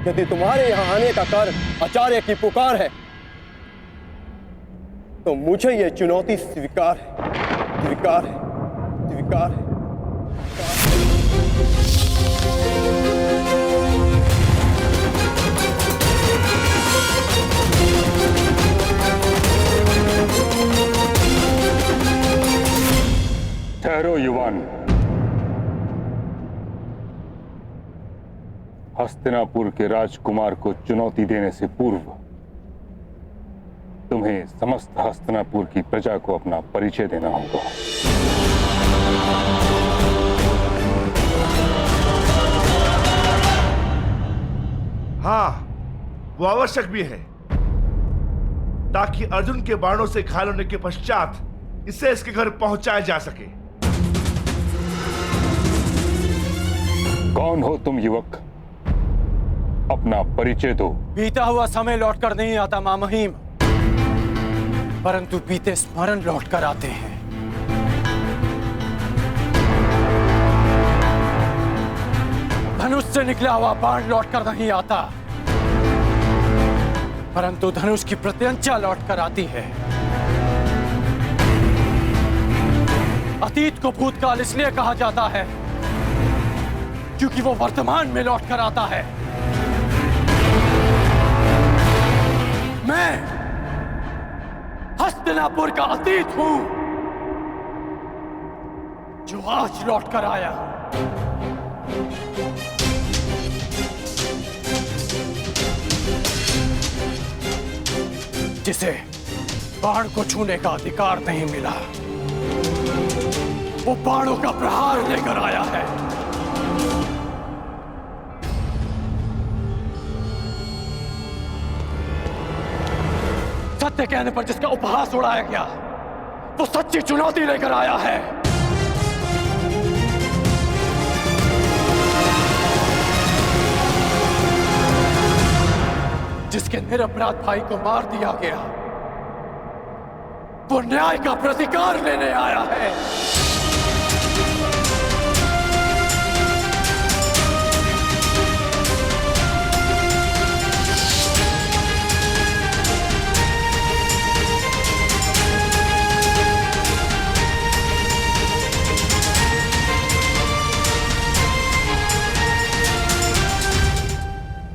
यदि तुम्हारे यहाँ आने का कारण आचार्य की पुकार है तो मुझे यह चुनौती स्वीकार है, स्वीकार है, स्वीकार है। ठहरो युवान। हस्तिनापुर के राजकुमार को चुनौती देने से पूर्व तुम्हें समस्त हस्तिनापुर की प्रजा को अपना परिचय देना होगा। हाँ, वो आवश्यक भी है ताकि अर्जुन के बाणों से घायल होने के पश्चात इसे इसके घर पहुंचाया जा सके। कौन हो तुम युवक? अपना परिचय दो। बीता हुआ समय लौटकर नहीं आता मां महिम, परंतु बीते स्मरण लौटकर आते हैं। धनुष से निकला हुआ बाण लौटकर नहीं आता, परंतु धनुष की प्रत्यंचा लौटकर आती है। अतीत को भूतकाल इसलिए कहा जाता है क्योंकि वो वर्तमान में लौटकर आता है। मैं हस्तिनापुर का अतीत हूं जो आज लौटकर आया हूं। जिसे बाण को छूने का अधिकार नहीं मिला, वो बाणों का प्रहार लेकर आया है। सत्य कहने पर जिसका उपहास उड़ाया गया, वो सच्ची चुनौती लेकर आया है। जिसके निरपराध भाई को मार दिया गया, वो न्याय का प्रतिकार लेने आया है।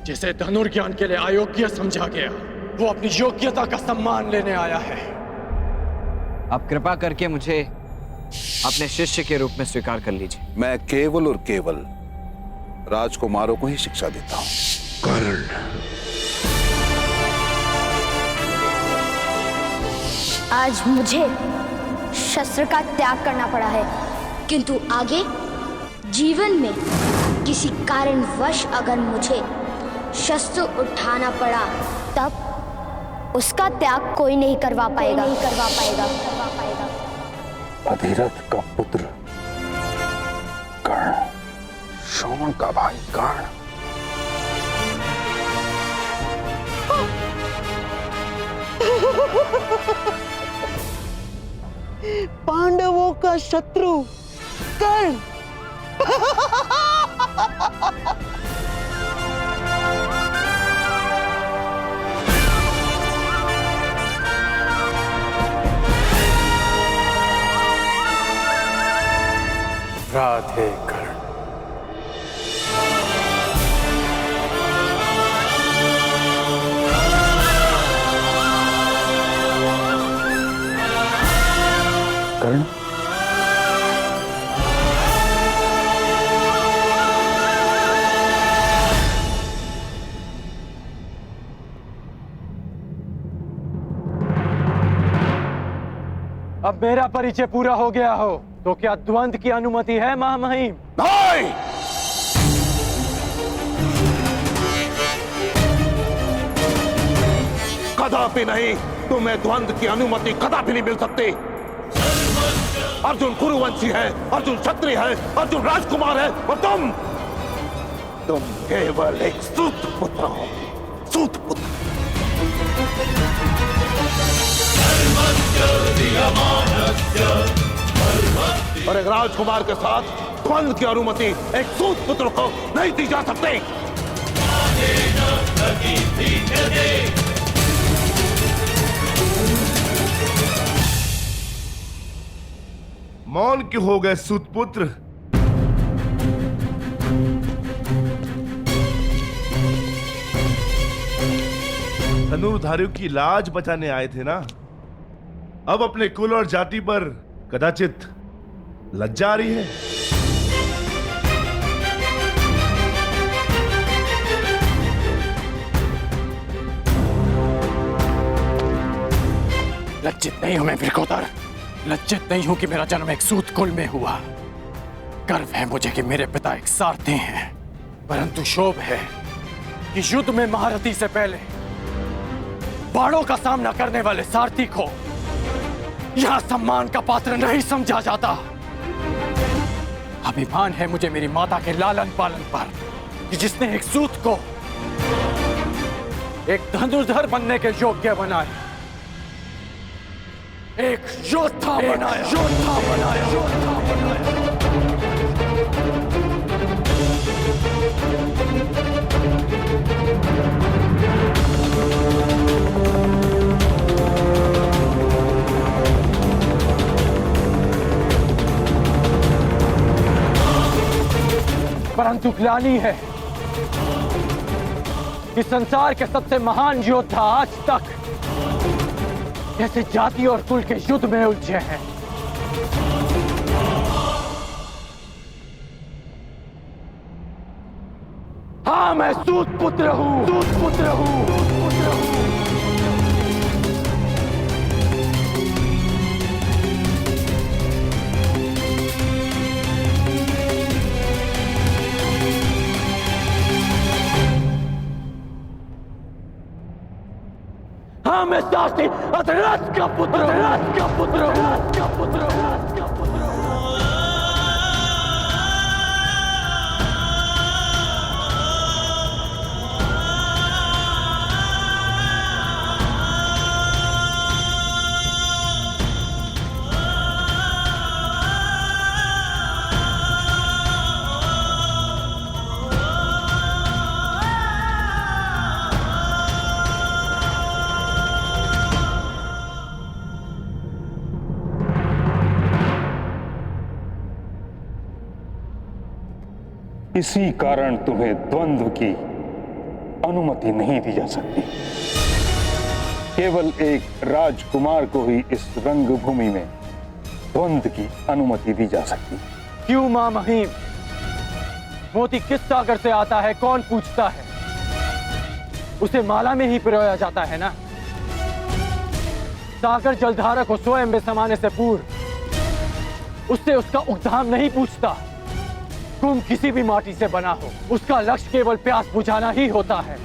जिसे धनुर्ज्ञान के लिए अयोग्य समझा गया, वो अपनी योग्यता का सम्मान लेने आया है। आप कृपा करके मुझे अपने शिष्य के रूप में स्वीकार कर लीजिए। मैं केवल और केवल राजकुमारों को ही शिक्षा देता हूं। कर्ण, आज मुझे शस्त्र का त्याग करना पड़ा है, किंतु आगे जीवन में किसी कारणवश अगर मुझे शस्त्र उठाना पड़ा, तब उसका त्याग कोई नहीं करवा पाएगा। अधिरथ का पुत्र कर्ण, श्रवण का भाई कर्ण, पांडवों का शत्रु कर्ण। राधे कर्ण। कर्ण, अब मेरा परिचय पूरा हो गया हो तो क्या द्वंद्व की अनुमति है महामहिम? नहीं! कदापि नहीं। तुम्हें द्वंद्व की अनुमति कदापि नहीं मिल सकती। अर्जुन कुरुवंशी है, अर्जुन क्षत्रिय है, अर्जुन राजकुमार है, और तुम केवल एक सूत पुत्र हो। सूत पुत्र। और एक राजकुमार के साथ द्वंद्व की अनुमति एक सूत पुत्र को नहीं दी जा सकती। मौन क्यों हो गए सूतपुत्र? धनुर्धारियों की लाज बचाने आए थे ना? अब अपने कुल और जाति पर कदाचित लज्जा आ रही है। लज्जित नहीं हूं मैं वृकोदर, लज्जित नहीं हूं कि मेरा जन्म एक सूत कुल में हुआ। गर्व है मुझे कि मेरे पिता एक सारथी हैं, परंतु शोभ है कि युद्ध में महारथी से पहले बाणों का सामना करने वाले सारथी को यहां सम्मान का पात्र नहीं समझा जाता। अभिमान है मुझे मेरी माता के लालन पालन पर कि जिसने एक सूत को एक धनुर्धर बनने के योग्य बनाया, एक योद्धा बनाया, योद्धा बनाया, योद्धा बनाया। परंतु ग्लानि है कि संसार के सबसे महान योद्धा आज तक जैसे जाति और कुल के युद्ध में उलझे हैं। हाँ, मैं सूत पुत्र हूं, सूत पुत्र हूं, सूत पुत्र हूं। हाँ, मैं सारथी अधरथ का पुत्र हूं, अधरथ का पुत्र हूं, अधरथ का पुत्र हूं, अधरथ का पुत्र हूं। इसी कारण तुम्हें द्वंद्व की अनुमति नहीं दी जा सकती। केवल एक राजकुमार को ही इस रंगभूमि में द्वंद्व की अनुमति दी जा सकती। क्यों मां महिम? मोती किस सागर से आता है कौन पूछता है? उसे माला में ही पिरोया जाता है ना। सागर जलधारा को स्वयं में समाने से पूर्व उससे उसका उद्धाम नहीं पूछता। कुंभ किसी भी माटी से बना हो, उसका लक्ष्य केवल प्यास बुझाना ही होता है।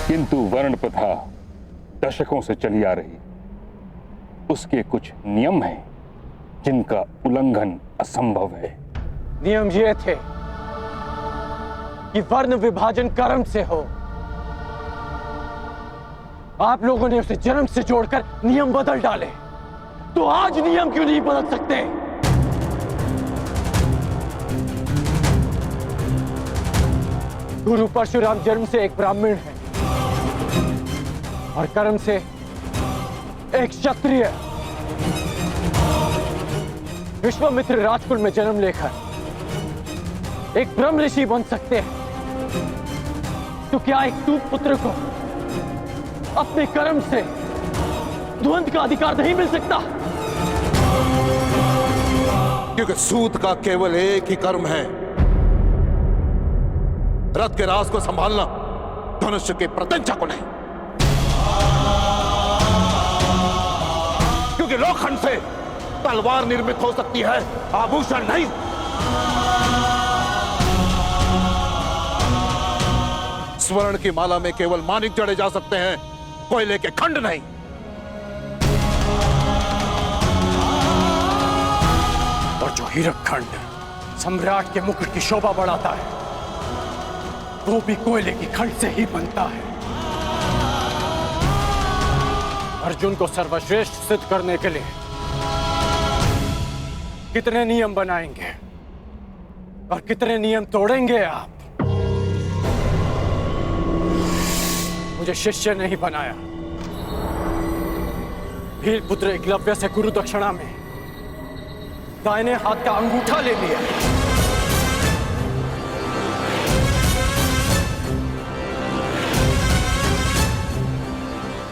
किंतु वर्ण प्रथा दशकों से चली आ रही, उसके कुछ नियम हैं जिनका उल्लंघन असंभव है। नियम ये थे कि वर्ण विभाजन कर्म से हो। आप लोगों ने उसे जन्म से जोड़कर नियम बदल डाले, तो आज नियम क्यों नहीं बदल सकते? गुरु परशुराम जन्म से एक ब्राह्मण है और कर्म से एक क्षत्रिय। विश्वामित्र राजकुल में जन्म लेकर एक ब्रह्म ऋषि बन सकते हैं, तो क्या एक सूत पुत्र को अपने कर्म से द्वंद्व का अधिकार नहीं मिल सकता? क्योंकि सूत का केवल एक ही कर्म है, रथ के राज को संभालना, धनुष्य के प्रत्यंचा को नहीं। क्योंकि लोखंड से तलवार निर्मित हो सकती है, आभूषण नहीं। स्वर्ण की माला में केवल मानिक जड़े जा सकते हैं, कोयले के खंड नहीं। और जो हीरक खंड सम्राट के मुकुट की शोभा बढ़ाता है, वो भी कोयले की खंड से ही बनता है। अर्जुन को सर्वश्रेष्ठ सिद्ध करने के लिए कितने नियम बनाएंगे, और कितने नियम तोड़ेंगे आप? मुझे शिष्य नहीं बनाया, भील पुत्र एकलव्य से गुरु दक्षिणा में दाहिने हाथ का अंगूठा ले लिया।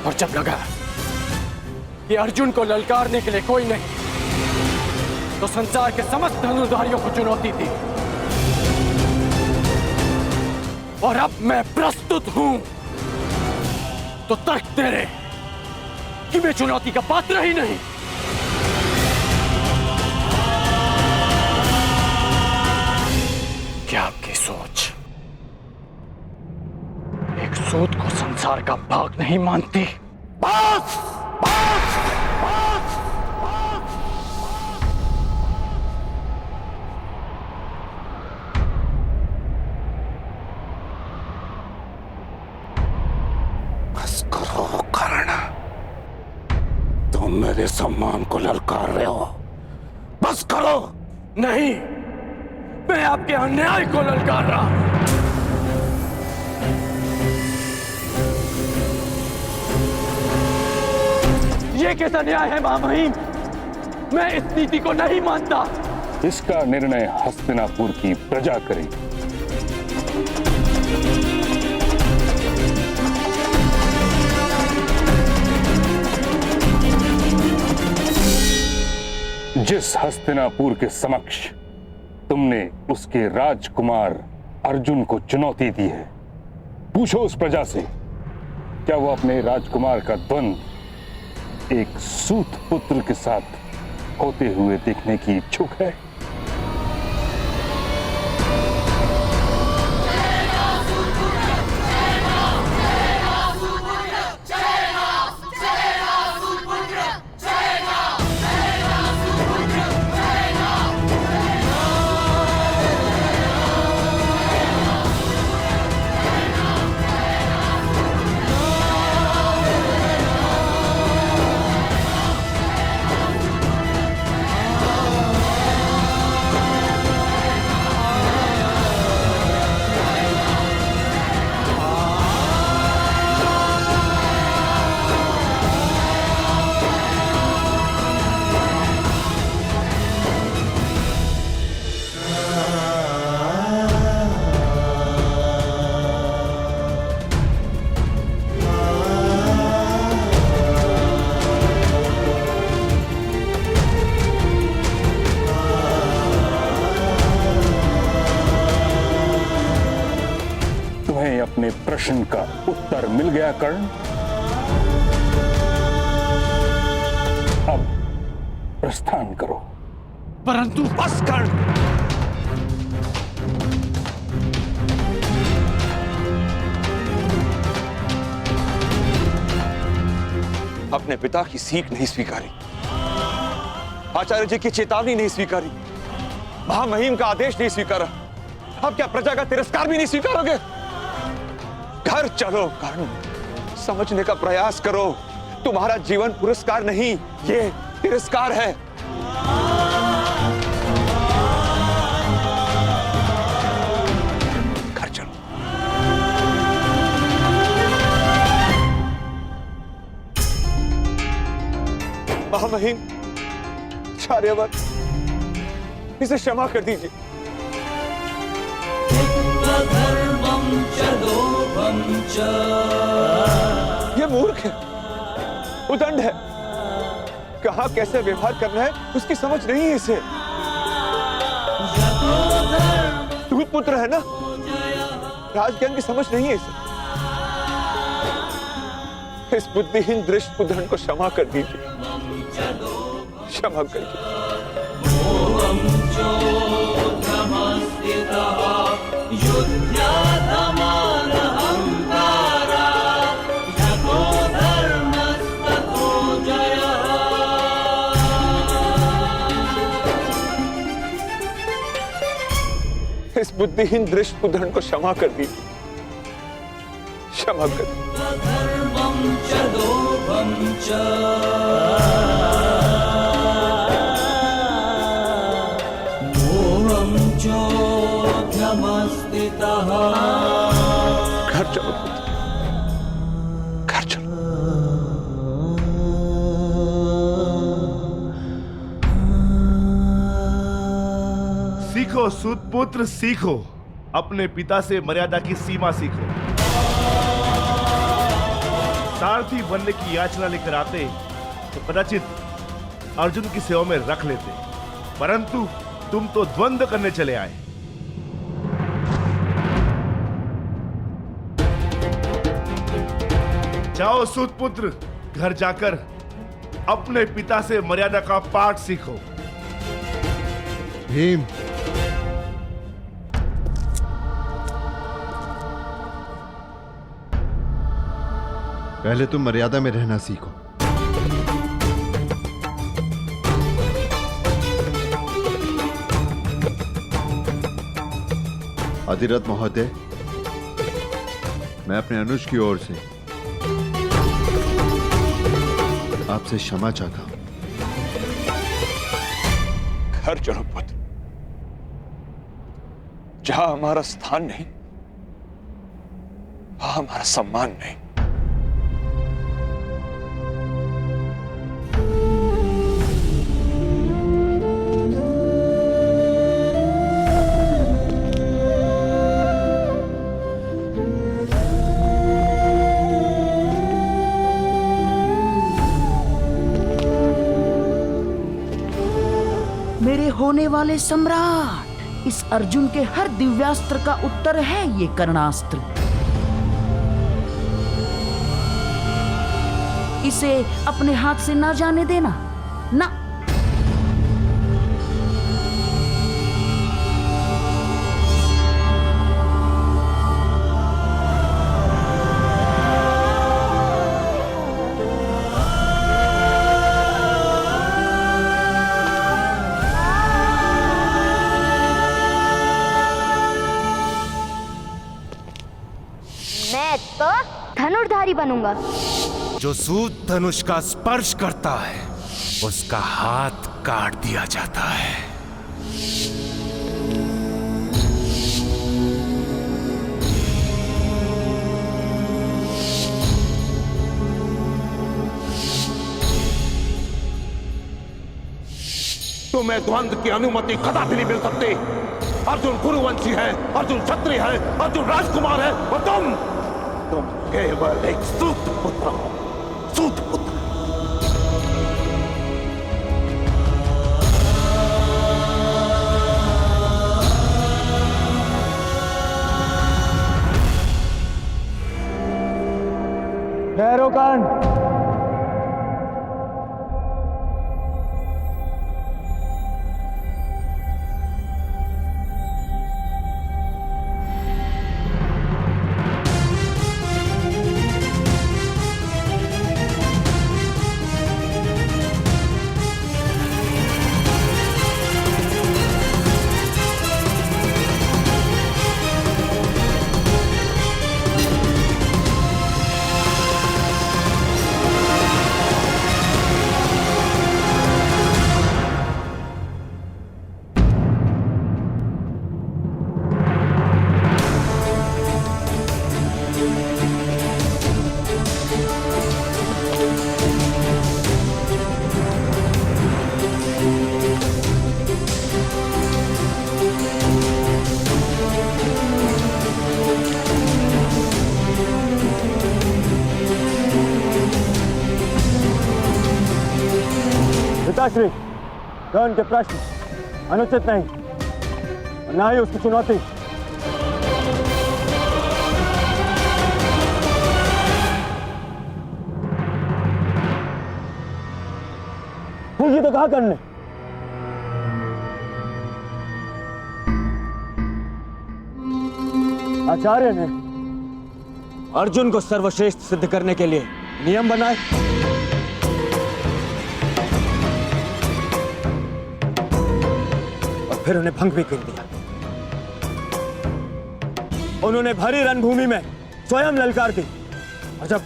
और जब लगा कि अर्जुन को ललकारने के लिए कोई नहीं, तो संसार के समस्त धनुर्धारियों को चुनौती दी। और अब मैं प्रस्तुत हूं, तो तर्क तेरे कि मैं चुनौती का पात्र ही नहीं। क्या आपकी सोच एक सूत को संसार का भाग नहीं मानती? बस बस बस बस करो कर्ण, तुम मेरे सम्मान को ललकार रहे हो। बस करो। नहीं, मैं आपके अन्याय को ललकार रहा हूं। ये कैसा न्याय है महामहिम? मैं इस नीति को नहीं मानता। इसका निर्णय हस्तिनापुर की प्रजा करेगी। जिस हस्तिनापुर के समक्ष तुमने उसके राजकुमार अर्जुन को चुनौती दी है, पूछो उस प्रजा से, क्या वो अपने राजकुमार का द्वंद्व एक सूत पुत्र के साथ होते हुए देखने की इच्छुक है? अपने प्रश्न का उत्तर मिल गया कर्ण? अब प्रस्थान करो। परंतु बस कर्ण, अपने पिता की सीख नहीं स्वीकारी, आचार्य जी की चेतावनी नहीं स्वीकारी, महामहिम का आदेश नहीं स्वीकारा, अब क्या प्रजा का तिरस्कार भी नहीं स्वीकारोगे? घर चलो कर्ण, समझने का प्रयास करो। तुम्हारा जीवन पुरस्कार नहीं, ये तिरस्कार है। घर चलो। महामहिम, आर्यवर्त, इसे क्षमा कर दीजिए। ये मूर्ख है, उदंड है, कहां कैसे व्यवहार करना है उसकी समझ नहीं है इसे। दूत पुत्र है ना, राजज्ञान की समझ नहीं है इसे। इस बुद्धिहीन दृष्ट उदंड को क्षमा कर दीजिए, क्षमा कर दीजिए। इस बुद्धिहीन दृष्ट उदंड को क्षमा कर दीजिए, क्षमा कर दीजिए। सीखो सूतपुत्र सीखो, अपने पिता से मर्यादा की सीमा सीखो। सारथी बनने की याचना लेकर आते तो कदाचित अर्जुन की सेवा में रख लेते, परंतु तुम तो द्वंद्व करने चले आए। जाओ सूतपुत्र, घर जाकर अपने पिता से मर्यादा का पाठ सीखो। भीम, पहले तुम मर्यादा में रहना सीखो। अधिरथ महोदय, मैं अपने अनुज की ओर से आपसे क्षमा चाहता हूं। घर चलो पुत्र, जहां हमारा स्थान नहीं वहां हमारा सम्मान नहीं। मेरे होने वाले सम्राट, इस अर्जुन के हर दिव्यास्त्र का उत्तर है ये कर्णास्त्र। इसे अपने हाथ से ना जाने देना, ना। मैं तो धनुर्धारी बनूंगा। जो सूत धनुष का स्पर्श करता है उसका हाथ काट दिया जाता है। तुम्हें द्वंद्व की अनुमति कदापि नहीं मिल सकती। अर्जुन कुरुवंशी है, अर्जुन क्षत्रिय है, अर्जुन राजकुमार है, और तुम केवल एक सूत पुत्र हो। सूत पुत्र। ठहरो कर्ण। पिताश्री, कर्ण के प्रश्न अनुचित नहीं और ना ही उसकी चुनौती। पूछी तो कहा कर्ण ने। आचार्य ने अर्जुन को सर्वश्रेष्ठ सिद्ध करने के लिए नियम बनाए। फिर उन्हें भंग भी कर दिया। उन्होंने भरी रणभूमि में स्वयं ललकार दी, और जब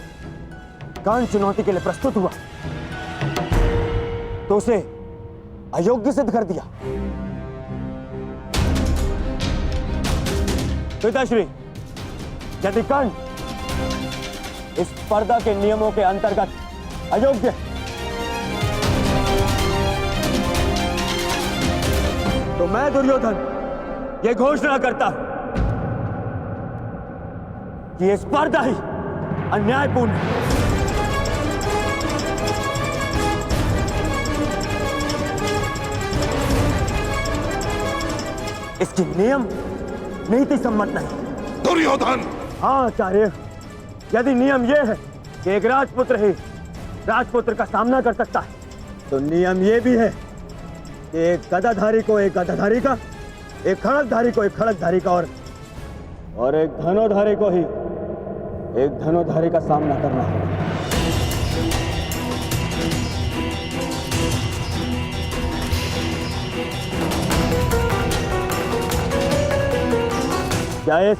कर्ण चुनौती के लिए प्रस्तुत हुआ तो उसे अयोग्य सिद्ध कर दिया। पिताश्री, यदि कर्ण इस स्पर्धा के नियमों के अंतर्गत अयोग्य, तो मैं दुर्योधन ये घोषणा करता हूं कि ये स्पर्धा ही अन्यायपूर्ण है। इसकी नियम नीति सम्मत नहीं। दुर्योधन! हाँ आचार्य, यदि नियम यह है कि एक राजपुत्र ही राजपुत्र का सामना कर सकता है, तो नियम यह भी है कि एक गदाधारी को एक गदाधारी का, एक खड़गधारी को एक खड़गधारी का और एक धनुर्धारी को ही एक धनुर्धारी का सामना करना है। क्या इस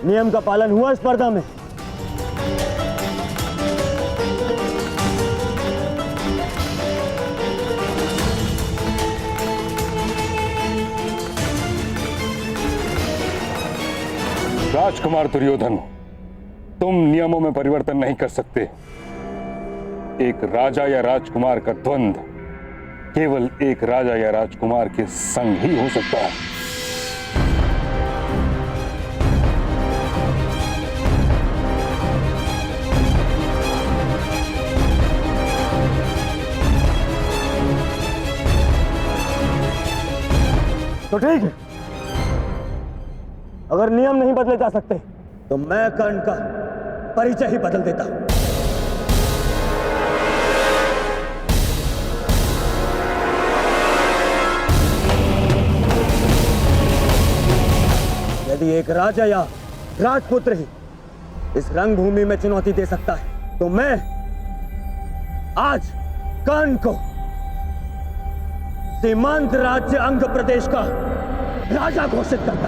नियम का पालन हुआ स्पर्धा में? राजकुमार दुर्योधन, तुम नियमों में परिवर्तन नहीं कर सकते। एक राजा या राजकुमार का द्वंद्व केवल एक राजा या राजकुमार के संग ही हो सकता है। तो ठीक है, अगर नियम नहीं बदले जा सकते तो मैं कर्ण का परिचय ही बदल देता हूं। यदि एक राजा या राजपुत्र ही इस रंगभूमि में चुनौती दे सकता है, तो मैं आज कर्ण को सीमांत राज्य अंग प्रदेश का राजा घोषित करता।